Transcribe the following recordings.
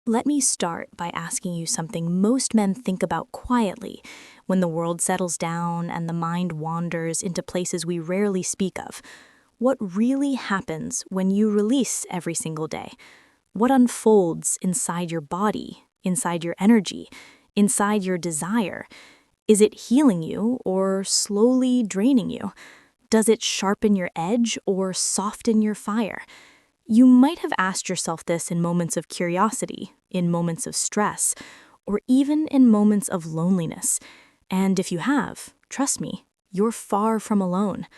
Let me start by asking you something most men think about quietly when the world settles down and the mind wanders into places we rarely speak of. What really happens when you release every single day? What unfolds inside your body, inside your energy, inside your desire? Is it healing you or slowly draining you? Does it sharpen your edge or soften your fire? You might have asked yourself this in moments of curiosity, in moments of stress, or even in moments of loneliness. And if you have, trust me, you're far from alone.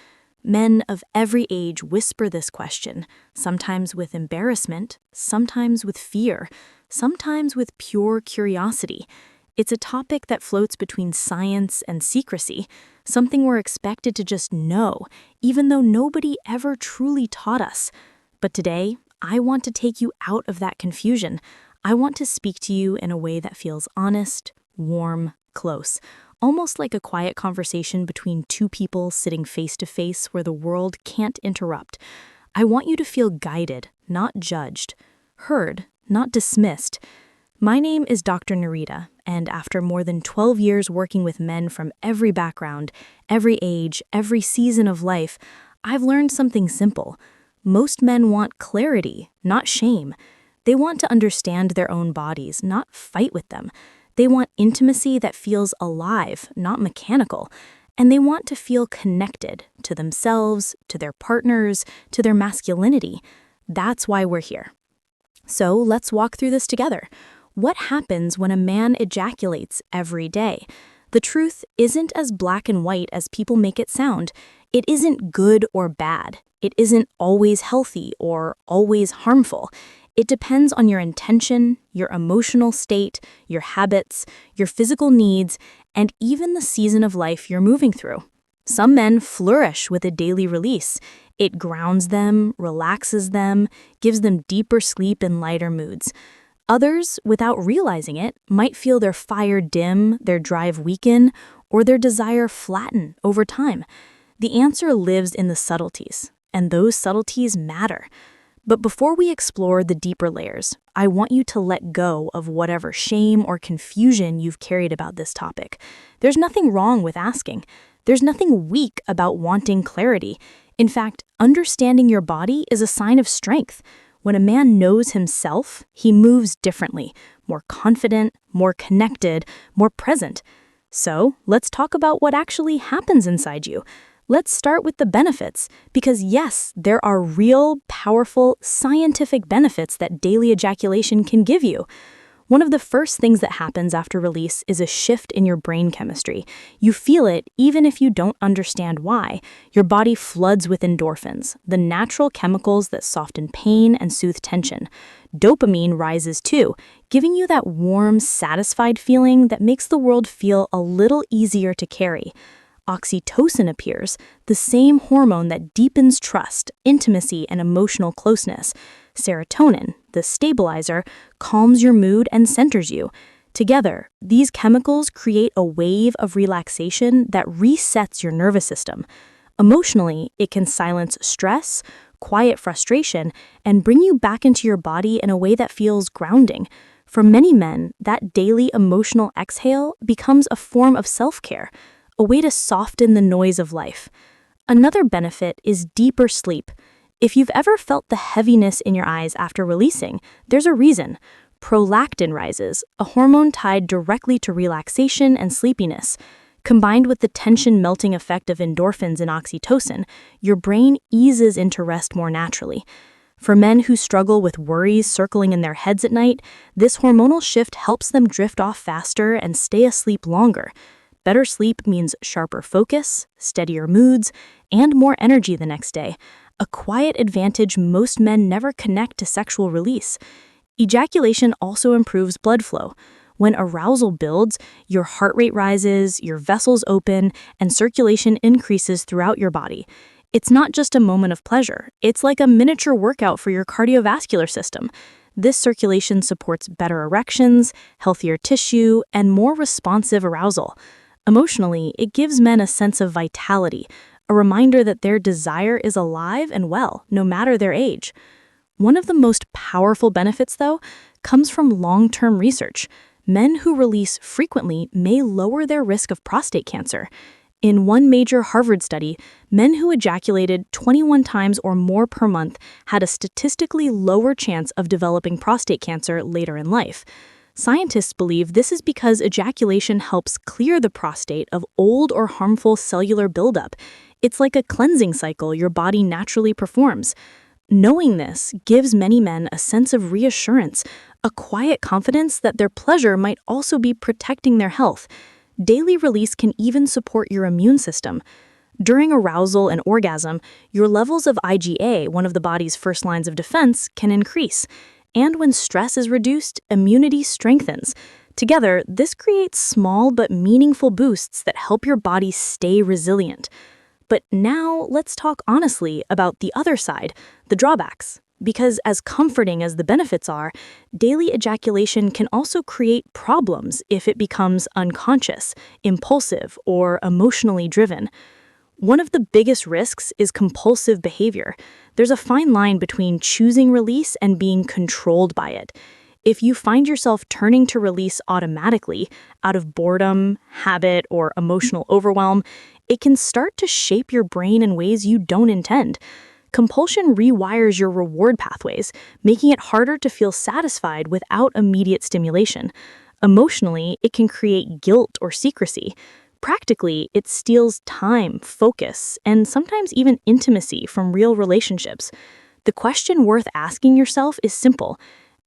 Men of every age whisper this question, sometimes with embarrassment, sometimes with fear, sometimes with pure curiosity. It's a topic that floats between science and secrecy, something we're expected to just know, even though nobody ever truly taught us. But today, I want to take you out of that confusion. I want to speak to you in a way that feels honest, warm, close, almost like a quiet conversation between two people sitting face to face where the world can't interrupt. I want you to feel guided, not judged, heard, not dismissed. My name is Dr. Narita, and after more than 12 years working with men from every background, every age, every season of life, I've learned something simple. Most men want clarity, not shame. They want to understand their own bodies, not fight with them. They want intimacy that feels alive, not mechanical. And they want to feel connected to themselves, to their partners, to their masculinity. That's why we're here. So let's walk through this together. What happens when a man ejaculates every day? The truth isn't as black and white as people make it sound. It isn't good or bad. It isn't always healthy or always harmful. It depends on your intention, your emotional state, your habits, your physical needs, and even the season of life you're moving through. Some men flourish with a daily release. It grounds them, relaxes them, gives them deeper sleep and lighter moods. Others, without realizing it, might feel their fire dim, their drive weaken, or their desire flatten over time. The answer lives in the subtleties, and those subtleties matter. But before we explore the deeper layers, I want you to let go of whatever shame or confusion you've carried about this topic. There's nothing wrong with asking. There's nothing weak about wanting clarity. In fact, understanding your body is a sign of strength. When a man knows himself, he moves differently, more confident, more connected, more present. So, let's talk about what actually happens inside you. Let's start with the benefits, because yes, there are real, powerful, scientific benefits that daily ejaculation can give you. One of the first things that happens after release is a shift in your brain chemistry. You feel it even if you don't understand why. Your body floods with endorphins, the natural chemicals that soften pain and soothe tension. Dopamine rises too, giving you that warm, satisfied feeling that makes the world feel a little easier to carry. Oxytocin appears, the same hormone that deepens trust, intimacy, and emotional closeness. Serotonin, the stabilizer, calms your mood and centers you. Together, these chemicals create a wave of relaxation that resets your nervous system. Emotionally, it can silence stress, quiet frustration, and bring you back into your body in a way that feels grounding. For many men, that daily emotional exhale becomes a form of self-care, a way to soften the noise of life. Another benefit is deeper sleep. If you've ever felt the heaviness in your eyes after releasing, there's a reason. Prolactin rises, a hormone tied directly to relaxation and sleepiness. Combined with the tension-melting effect of endorphins and oxytocin, your brain eases into rest more naturally. For men who struggle with worries circling in their heads at night, this hormonal shift helps them drift off faster and stay asleep longer. Better sleep means sharper focus, steadier moods, and more energy the next day, a quiet advantage most men never connect to sexual release. Ejaculation also improves blood flow. When arousal builds, your heart rate rises, your vessels open, and circulation increases throughout your body. It's not just a moment of pleasure, it's like a miniature workout for your cardiovascular system. This circulation supports better erections, healthier tissue, and more responsive arousal. Emotionally, it gives men a sense of vitality, a reminder that their desire is alive and well, no matter their age. One of the most powerful benefits, though, comes from long-term research. Men who release frequently may lower their risk of prostate cancer. In one major Harvard study, men who ejaculated 21 times or more per month had a statistically lower chance of developing prostate cancer later in life. Scientists believe this is because ejaculation helps clear the prostate of old or harmful cellular buildup. It's like a cleansing cycle your body naturally performs. Knowing this gives many men a sense of reassurance, a quiet confidence that their pleasure might also be protecting their health. Daily release can even support your immune system. During arousal and orgasm, your levels of IgA, one of the body's first lines of defense, can increase. And when stress is reduced, immunity strengthens. Together, this creates small but meaningful boosts that help your body stay resilient. But now, let's talk honestly about the other side, the drawbacks. Because as comforting as the benefits are, daily ejaculation can also create problems if it becomes unconscious, impulsive, or emotionally driven. One of the biggest risks is compulsive behavior. There's a fine line between choosing release and being controlled by it. If you find yourself turning to release automatically, out of boredom, habit, or emotional overwhelm, it can start to shape your brain in ways you don't intend. Compulsion rewires your reward pathways, making it harder to feel satisfied without immediate stimulation. Emotionally, it can create guilt or secrecy. Practically, it steals time, focus, and sometimes even intimacy from real relationships. The question worth asking yourself is simple.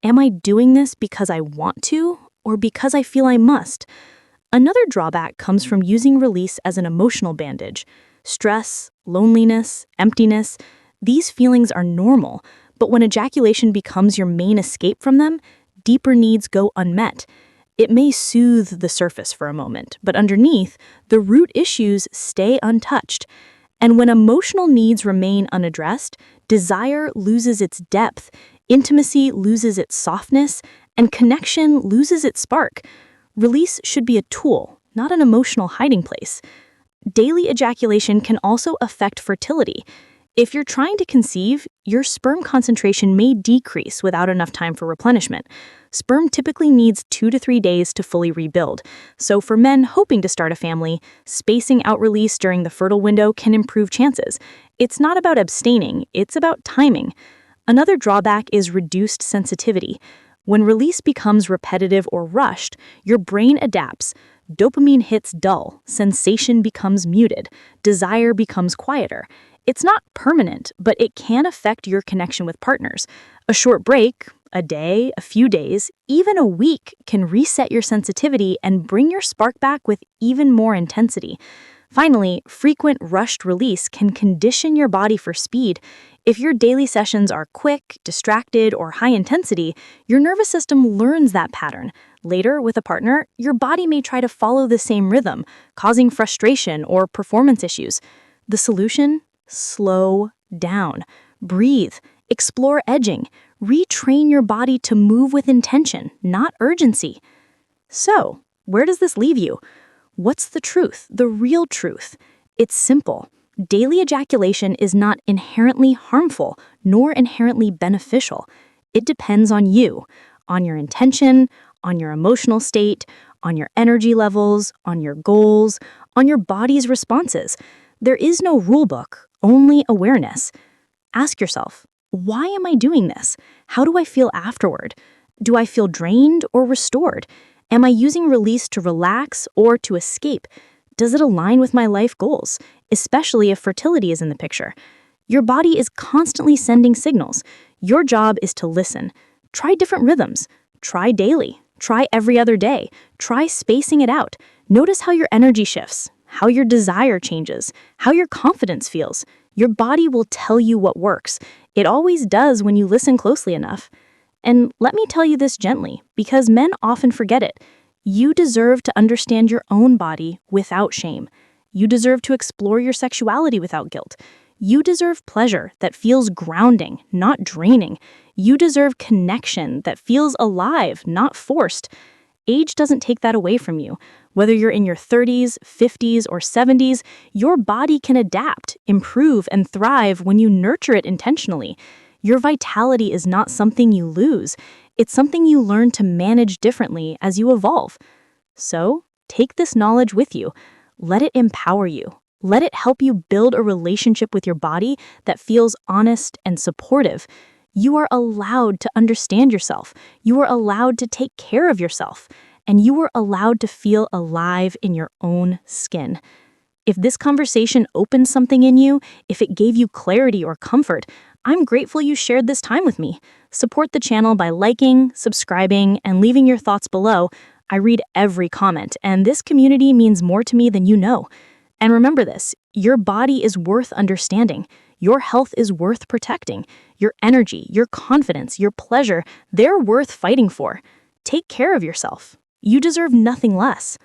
Am I doing this because I want to, or because I feel I must? Another drawback comes from using release as an emotional bandage. Stress, loneliness, emptiness, these feelings are normal, but when ejaculation becomes your main escape from them, deeper needs go unmet. It may soothe the surface for a moment, but underneath, the root issues stay untouched. And when emotional needs remain unaddressed, desire loses its depth, intimacy loses its softness, and connection loses its spark. Release should be a tool, not an emotional hiding place. Daily ejaculation can also affect fertility. If you're trying to conceive, your sperm concentration may decrease without enough time for replenishment. Sperm typically needs 2 to 3 days to fully rebuild. So for men hoping to start a family, spacing out release during the fertile window can improve chances. It's not about abstaining, it's about timing. Another drawback is reduced sensitivity. When release becomes repetitive or rushed, your brain adapts. Dopamine hits dull, sensation becomes muted, desire becomes quieter. It's not permanent, but it can affect your connection with partners. A short break, a day, a few days, even a week can reset your sensitivity and bring your spark back with even more intensity. Finally, frequent rushed release can condition your body for speed. If your daily sessions are quick, distracted, or high intensity, your nervous system learns that pattern. Later, with a partner, your body may try to follow the same rhythm, causing frustration or performance issues. The solution? Slow down. Breathe. Explore edging. Retrain your body to move with intention, not urgency. So, where does this leave you? What's the truth, the real truth? It's simple. Daily ejaculation is not inherently harmful, nor inherently beneficial. It depends on you, on your intention, on your emotional state, on your energy levels, on your goals, on your body's responses. There is no rule book, only awareness. Ask yourself, why am I doing this? How do I feel afterward? Do I feel drained or restored? Am I using release to relax or to escape? Does it align with my life goals, especially if fertility is in the picture? Your body is constantly sending signals. Your job is to listen. Try different rhythms. Try daily. Try every other day. Try spacing it out. Notice how your energy shifts, how your desire changes, how your confidence feels. Your body will tell you what works. It always does when you listen closely enough. And let me tell you this gently, because men often forget it. You deserve to understand your own body without shame. You deserve to explore your sexuality without guilt. You deserve pleasure that feels grounding, not draining. You deserve connection that feels alive, not forced. Age doesn't take that away from you. Whether you're in your 30s, 50s, or 70s, your body can adapt, improve, and thrive when you nurture it intentionally. Your vitality is not something you lose. It's something you learn to manage differently as you evolve. So, take this knowledge with you. Let it empower you. Let it help you build a relationship with your body that feels honest and supportive. You are allowed to understand yourself. You are allowed to take care of yourself. And you are allowed to feel alive in your own skin. If this conversation opened something in you, if it gave you clarity or comfort, I'm grateful you shared this time with me. Support the channel by liking, subscribing, and leaving your thoughts below. I read every comment, and this community means more to me than you know. And remember this, your body is worth understanding. Your health is worth protecting. Your energy, your confidence, your pleasure, they're worth fighting for. Take care of yourself. You deserve nothing less.